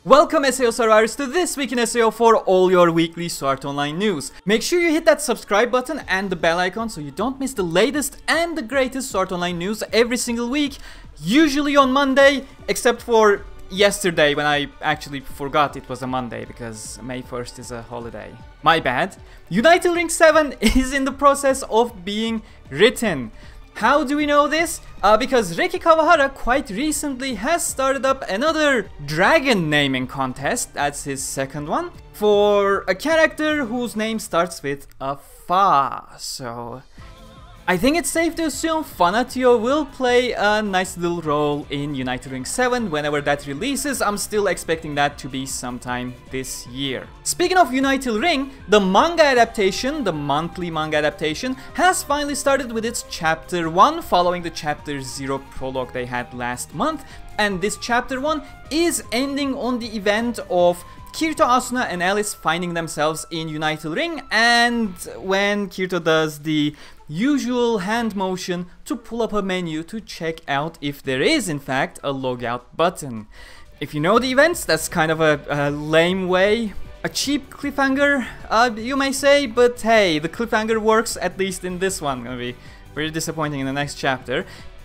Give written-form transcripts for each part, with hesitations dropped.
Welcome SAO survivors to This Week in SAO for all your weekly Sword Online news. Make sure you hit that subscribe button and the bell icon so you don't miss the latest and the greatest Sword Online news every single week, usually on Monday, except for yesterday when I actually forgot it was a Monday because May 1st is a holiday. My bad. Unital Ring VII is in the process of being written. How do we know this? Because Reki Kawahara quite recently has started up another dragon naming contest, that's his second one, for a character whose name starts with a Fa. So I think it's safe to assume Fanatio will play a nice little role in Unital Ring VII whenever that releases. I'm still expecting that to be sometime this year. Speaking of Unital Ring, the manga adaptation, the monthly manga adaptation, has finally started with its Chapter 1 following the Chapter 0 prologue they had last month. And this Chapter 1 is ending on the event of Kirito, Asuna and Alice finding themselves in Unital Ring, and when Kirito does the usual hand motion to pull up a menu to check out if there is in fact a logout button. If you know the events, that's kind of a lame way, a cheap cliffhanger, you may say, but hey, the cliffhanger works at least in this one. Gonna be very disappointing in the next chapter.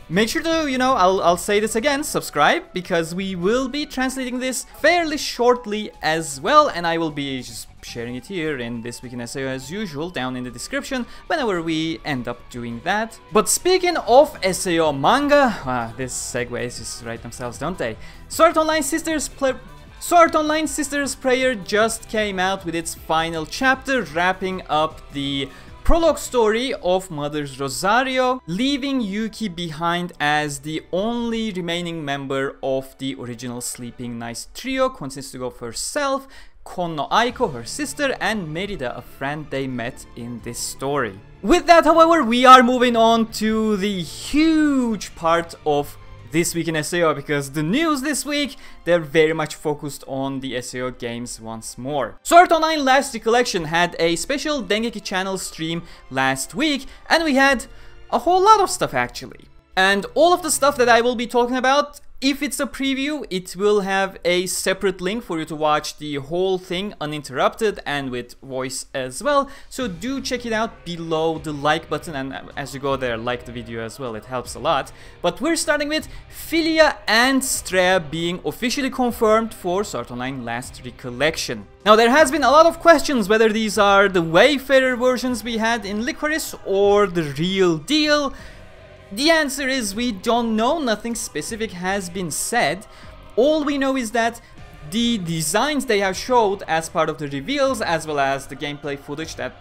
Make sure to, I'll say this again, subscribe, because we will be translating this fairly shortly as well, and I will be just sharing it here in This Week in SAO as usual, down in the description, whenever we end up doing that. But speaking of SAO manga, these segues just write themselves, don't they? Sword Online Sisters Prayer just came out with its final chapter, wrapping up the prologue story of Mother's Rosario, leaving Yuuki behind as the only remaining member of the original Sleeping Nice trio, consisting of herself, Kon no Aiko, her sister, and Merida, a friend they met in this story. With that, however, we are moving on to the huge part of This Week in SAO, because the news this week, they're very much focused on the SAO games once more. Sword Online Last Recollection had a special Dengeki channel stream last week, and we had a whole lot of stuff actually. And all of the stuff that I will be talking about, if it's a preview, it will have a separate link for you to watch the whole thing uninterrupted and with voice as well. So do check it out below the like button, and as you go there, like the video as well, it helps a lot. But we're starting with Philia and Strea being officially confirmed for Sword Online Last Recollection. Now there has been a lot of questions whether these are the Wayfarer versions we had in Licorice or the real deal. The answer is we don't know, nothing specific has been said. All we know is that the designs they have showed as part of the reveals, as well as the gameplay footage that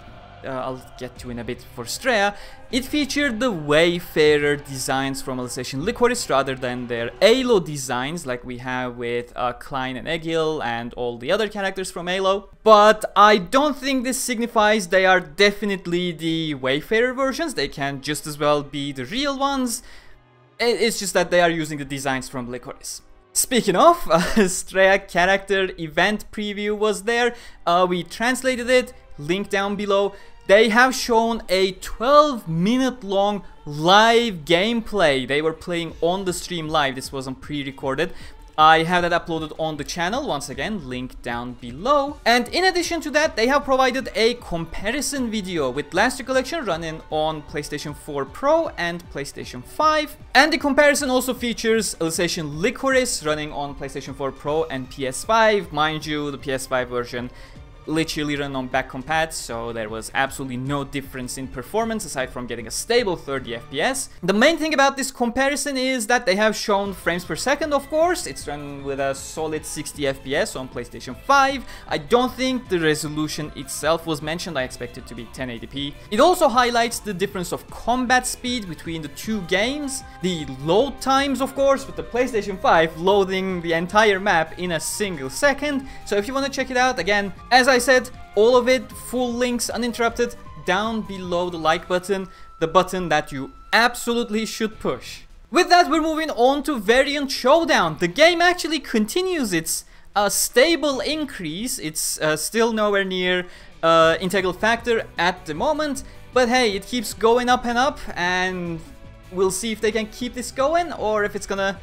I'll get to in a bit for Strea, it featured the Wayfarer designs from Alicization Licorice rather than their Alo designs like we have with Klein and Egil and all the other characters from Alo. But I don't think this signifies they are definitely the Wayfarer versions. They can just as well be the real ones. It's just that they are using the designs from Licorice. Speaking of, Strea character event preview was there. We translated it, link down below. They have shown a 12-minute long live gameplay. They were playing on the stream live. This wasn't pre-recorded. I have that uploaded on the channel, once again, link down below. And in addition to that, they have provided a comparison video with Last Recollection running on PlayStation 4 Pro and PlayStation 5. And the comparison also features Alicization Licorice running on PlayStation 4 Pro and PS5. Mind you, the PS5 version literally run on back compat, so there was absolutely no difference in performance aside from getting a stable 30 FPS. The main thing about this comparison is that they have shown frames per second, of course. It's run with a solid 60 FPS on PlayStation 5. I don't think the resolution itself was mentioned. I expect it to be 1080p. It also highlights the difference of combat speed between the two games. The load times, of course, with the PlayStation 5 loading the entire map in a single second. So if you want to check it out, again, as I said, all of it, full links uninterrupted, down below the like button, the button that you absolutely should push. With that, we're moving on to Variant Showdown. The game actually continues its stable increase. It's still nowhere near integral factor at the moment, but hey, it keeps going up, and we'll see if they can keep this going or if it's gonna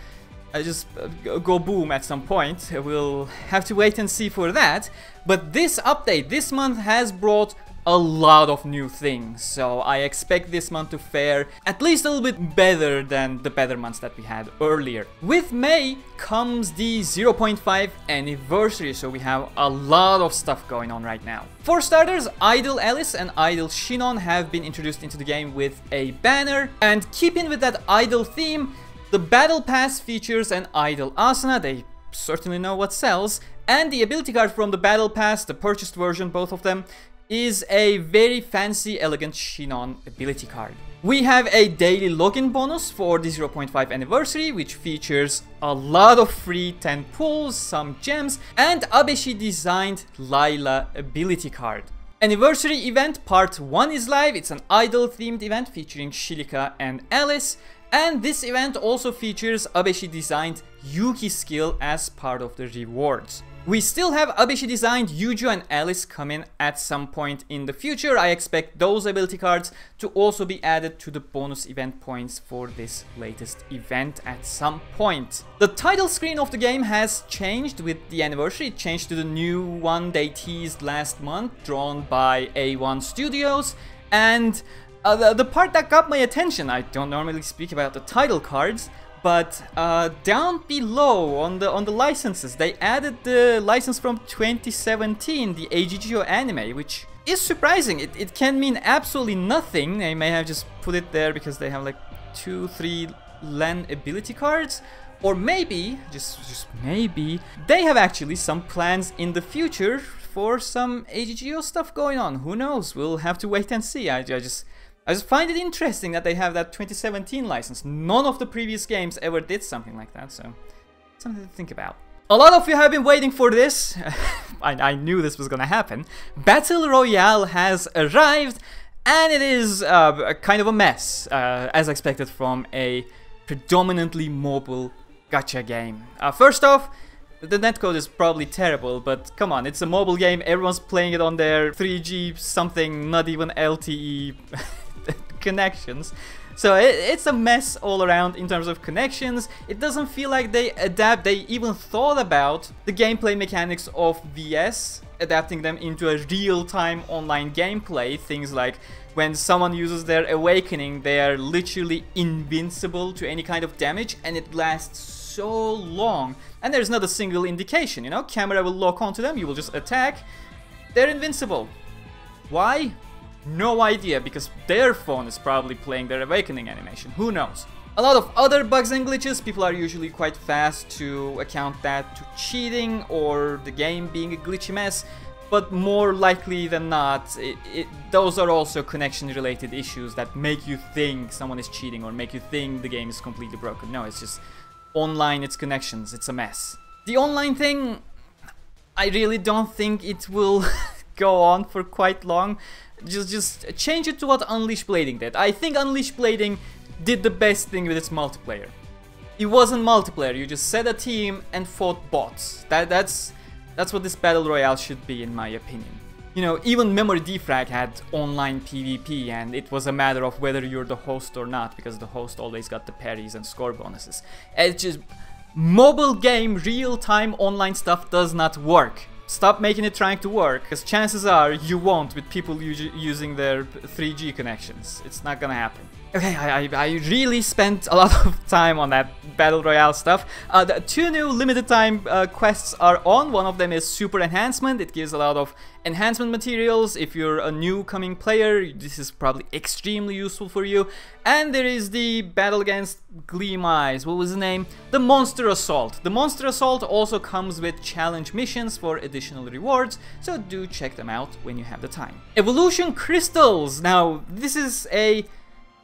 just go boom at some point. We'll have to wait and see for that. But this update this month has brought a lot of new things, so I expect this month to fare at least a little bit better than the better months that we had earlier. With May comes the 0.5 anniversary, so we have a lot of stuff going on right now. For starters, Idol Alice and Idol Sinon have been introduced into the game with a banner, and keeping with that Idol theme, the Battle Pass features an Idol Asuna. They certainly know what sells, and the ability card from the Battle Pass, the purchased version, both of them, is a very fancy, elegant Sinon ability card. We have a daily login bonus for the 0.5 anniversary, which features a lot of free 10 pulls, some gems, and Abeshi designed Layla ability card. Anniversary event part 1 is live. It's an idol themed event featuring Zeliska and Alice, and this event also features Abeshi designed Yuuki skill as part of the rewards. We still have Abeshi designed Eugeo and Alice coming at some point in the future. I expect those ability cards to also be added to the bonus event points for this latest event at some point. The title screen of the game has changed with the anniversary. It changed to the new one they teased last month, drawn by A1 Studios. And the part that got my attention, I don't normally speak about the title cards, but down below on the licenses, they added the license from 2017, the AGGO anime, which is surprising. It can mean absolutely nothing. They may have just put it there because they have like 2-3 LEN ability cards, or maybe, just maybe, they have actually some plans in the future for some AGGO stuff going on. Who knows? We'll have to wait and see. I just find it interesting that they have that 2017 license. None of the previous games ever did something like that, so something to think about. A lot of you have been waiting for this. I knew this was gonna happen. Battle Royale has arrived, and it is kind of a mess, as expected from a predominantly mobile gacha game. First off, the netcode is probably terrible, but come on, it's a mobile game. Everyone's playing it on their 3G something, not even LTE connections, so it's a mess all around in terms of connections. It doesn't feel like they even thought about the gameplay mechanics of VS, adapting them into a real-time online gameplay. Things like when someone uses their awakening, they are literally invincible to any kind of damage, and it lasts so long, and there's not a single indication, you know, camera will lock onto them, you will just attack, they're invincible. Why? No idea, because their phone is probably playing their awakening animation, who knows. A lot of other bugs and glitches, people are usually quite fast to account that to cheating or the game being a glitchy mess, but more likely than not, those are also connection related issues that make you think someone is cheating or make you think the game is completely broken. No, it's just online, it's connections, it's a mess. The online thing, I really don't think it will go on for quite long. Just change it to what Unleash Blading did. I think Unleash Blading did the best thing with its multiplayer. It wasn't multiplayer, you just set a team and fought bots. That's what this Battle Royale should be, in my opinion. You know, even Memory Defrag had online PvP, and it was a matter of whether you're the host or not, because the host always got the parries and score bonuses. It's just, mobile game, real-time online stuff does not work. Stop making it trying to work, because chances are you won't with people using their 3G connections. It's not gonna happen. Okay, I really spent a lot of time on that Battle Royale stuff. The 2 new limited time quests are on. One of them is Super Enhancement. It gives a lot of enhancement materials. If you're a new coming player, this is probably extremely useful for you. And there is the battle against Gleam Eyes. What was the name? The Monster Assault. The Monster Assault also comes with challenge missions for additional rewards, so do check them out when you have the time. Evolution Crystals. Now, this is a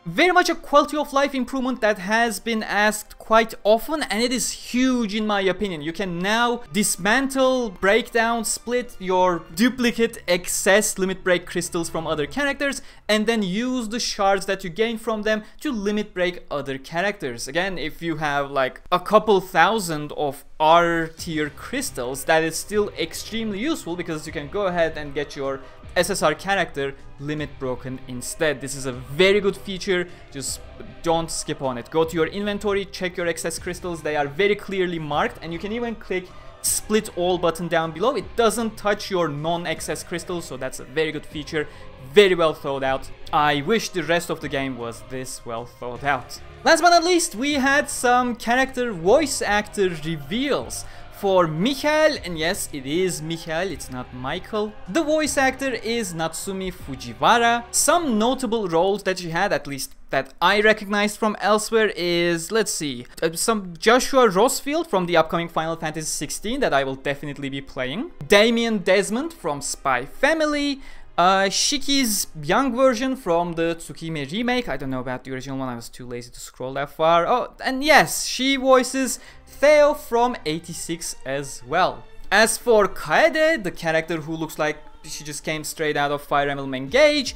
very much a quality of life improvement that has been asked quite often, and it is huge in my opinion. You can now dismantle, break down, split your duplicate excess limit break crystals from other characters, and then use the shards that you gain from them to limit break other characters. Again, if you have like a couple thousand of R tier crystals, that is still extremely useful, because you can go ahead and get your SSR character limit broken instead. This is a very good feature, just don't skip on it. Go to your inventory, check your excess crystals, they are very clearly marked, and you can even click split all button down below. It doesn't touch your non-excess crystals, so that's a very good feature, very well thought out. I wish the rest of the game was this well thought out. Last but not least, we had some character voice actor reveals for Michael, and yes, it is Michael, it's not Michael. The voice actor is Natsumi Fujiwara. Some notable roles that she had, at least that I recognized from elsewhere, is, let's see, some Joshua Rosfield from the upcoming Final Fantasy XVI that I will definitely be playing. Damien Desmond from Spy Family. Shiki's young version from the Tsukime remake. I don't know about the original one, I was too lazy to scroll that far. Oh, and yes, she voices Theo from 86 as well. As for Kaede, the character who looks like she just came straight out of Fire Emblem Engage,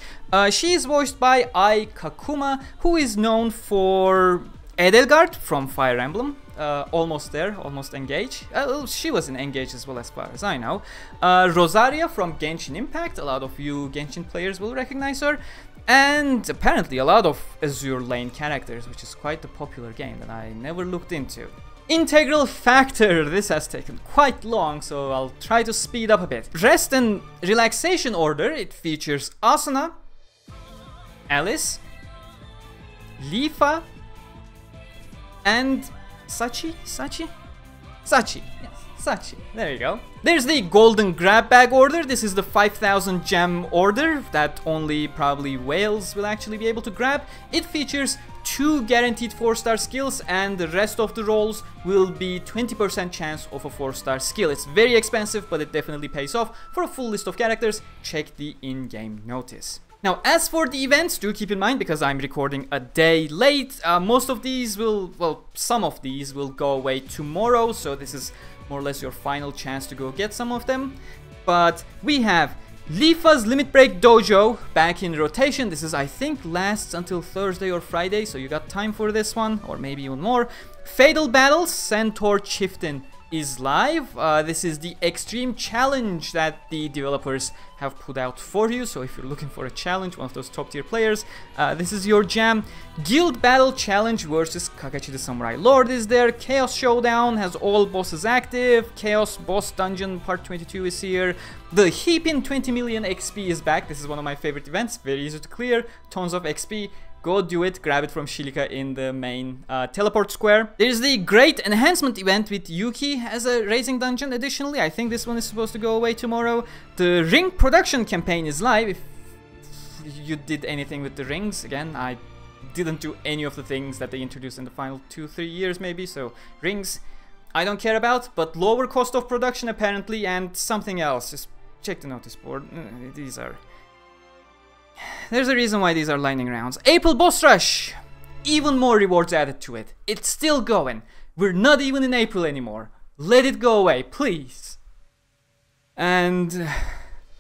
she is voiced by Ai Kakuma, who is known for Edelgard from Fire Emblem. Almost there, almost Engage. She was in Engage as well, as far as I know. Rosaria from Genshin Impact, a lot of you Genshin players will recognize her. And apparently a lot of Azure Lane characters, which is quite a popular game that I never looked into. Integral Factor, this has taken quite long, so I'll try to speed up a bit. Rest and relaxation order, it features Asuna, Alice, Lifa, and Sachi? Yes, Sachi. There you go. There's the Golden Grab Bag order. This is the 5,000 gem order that only probably whales will actually be able to grab. It features 2 guaranteed 4-star skills, and the rest of the rolls will be 20% chance of a 4-star skill. It's very expensive, but it definitely pays off. For a full list of characters, check the in-game notice. Now, as for the events, do keep in mind, because I'm recording a day late, most of these will, well, some of these will go away tomorrow, so this is more or less your final chance to go get some of them. But we have Lifa's Limit Break Dojo back in rotation. This is, I think, lasts until Thursday or Friday, so you got time for this one, or maybe even more. Fatal Battles, Centaur Chieftain is live. This is the extreme challenge that the developers have put out for you, so if you're looking for a challenge, one of those top tier players, this is your jam. Guild Battle Challenge versus Kakashi the Samurai Lord is there. Chaos Showdown has all bosses active. Chaos Boss Dungeon Part 22 is here. The Heap in 20 million XP is back. This is one of my favorite events, very easy to clear, tons of XP. Go do it, grab it from Shilika in the main teleport square. There's the Great Enhancement event with Yuuki as a Raising Dungeon additionally. I think this one is supposed to go away tomorrow. The Ring Production campaign is live. If you did anything with the rings, again, I didn't do any of the things that they introduced in the final 2-3 years maybe, so rings I don't care about, but lower cost of production apparently, and something else. Just check the notice board. These are... There's a reason why these are lightning rounds. April Boss Rush! Even more rewards added to it. It's still going. We're not even in April anymore. Let it go away, please. And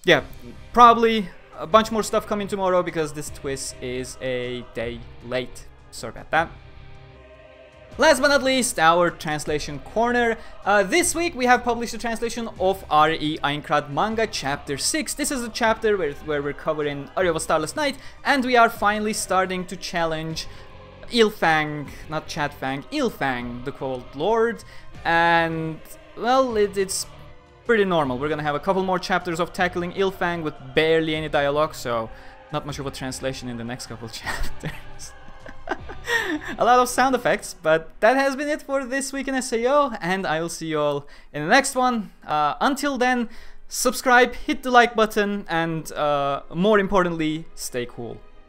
yeah, probably a bunch more stuff coming tomorrow because this twist is a day late. Sorry about that. Last but not least, our translation corner. This week we have published a translation of RE Aincrad Manga Chapter 6. This is a chapter where we're covering Area of a Starless Night, and we are finally starting to challenge Ilfang, not Chatfang, Ilfang, the Cold Lord. And, well, it's pretty normal. We're gonna have a couple more chapters of tackling Ilfang with barely any dialogue, so not much of a translation in the next couple chapters. A lot of sound effects, but that has been it for this week in SAO, and I will see you all in the next one. Until then, subscribe, hit the like button, and more importantly, stay cool.